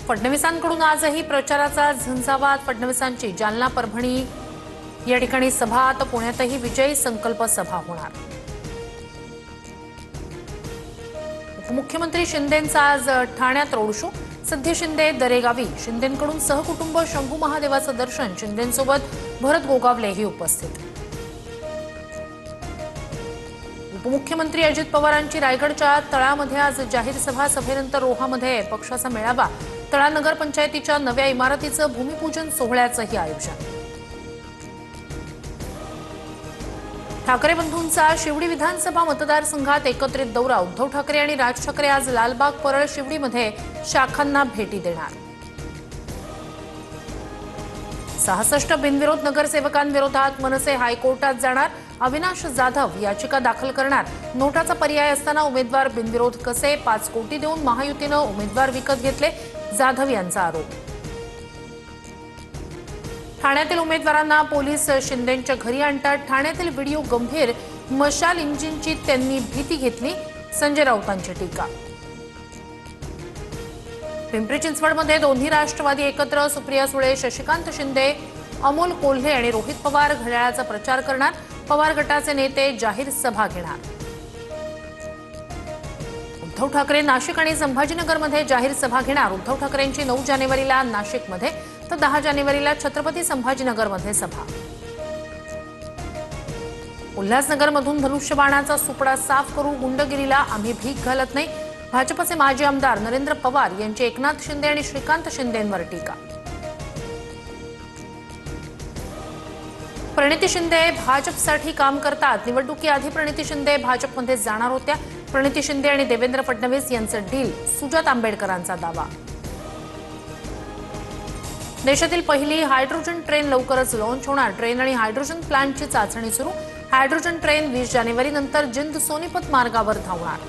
फडणवीसांकडून आजही प्रचाराचा झंझावात। फडणवीसांची जालना, परभणी या ठिकाणी सभा, तर पुण्यातही विजय संकल्प सभा होणार। उपमुख्यमंत्री शिंदेंचा आज ठाण्यात रोड शो। सध्या शिंदे दरेगावी। शिंदेंकडून सहकुटुंब शंभू महादेवाचं दर्शन। शिंदेंसोबत भरत गोगावलेही उपस्थित। उपमुख्यमंत्री अजित पवारांची रायगडच्या तळामध्ये आज जाहीर सभा। सभेनंतर रोहामध्ये पक्षाचा मेळावा। तळा नगरपंचायतीच्या नव्या इमारतीचं भूमिपूजन सोहळ्याचंही आयोजन। ठाकरे बंधूंचा शिवडी विधानसभा मतदारसंघात एकत्रित दौरा। उद्धव ठाकरे आणि राज ठाकरे आज लालबाग, परळ, शिवडीमध्ये शाखांना भेटी देणार। 66 बिनविरोध नगरसेवकांविरोधात मनसे हायकोर्टात जाणार। अविनाश जाधव याचिका दाखल करणार। नोटाचा पर्याय असताना उमेदवार बिनविरोध कसे? 5 कोटी देऊन महायुतीनं उमेदवार विकत घेतले, जाधव यांचा आरोप। ठाण्यातील उमेदवारांना पोलीस शिंदेंच्या घरी आणतात। ठाण्यातील व्हिडिओ गंभीर। मशाल इंजिनची त्यांनी भीती घेतली, संजय राऊतांची टीका। पिंपरी चिंचवडमध्ये दोन्ही राष्ट्रवादी एकत्र। सुप्रिया सुळे, शशिकांत शिंदे, अमोल कोल्हे आणि रोहित पवार घड्याळाचा प्रचार करणार। पवार गटाचे नेते जाहीर सभा घेणार। उद्धव ठाकरे नाशिक आणि संभाजीनगरमध्ये जाहीर सभा घेणार। उद्धव ठाकरेंची 9 जानेवारीला नाशिकमध्ये, तर 10 जानेवारीला छत्रपती संभाजीनगरमध्ये सभा। उल्हासनगरमधून धनुष्यबाणाचा सुपडा साफ करू, गुंडगिरीला आम्ही भीक घालत नाही। भाजपचे माजी आमदार नरेंद्र पवार यांची एकनाथ शिंदे आणि श्रीकांत शिंदेंवर टीका। प्रणिती शिंदे भाजपसाठी काम करतात। निवडणुकीआधी प्रणिती शिंदे भाजपमध्ये जाणार होत्या। प्रणिती शिंदे आणि देवेंद्र फडणवीस यांचं डील, सुजात आंबेडकरांचा दावा। देशातील पहिली हायड्रोजन ट्रेन लवकरच लॉन्च होणार। ट्रेन आणि हायड्रोजन प्लांटची चाचणी सुरू। हायड्रोजन ट्रेन 20 जानेवारीनंतर जिंद सोनीपत मार्गावर धावणार।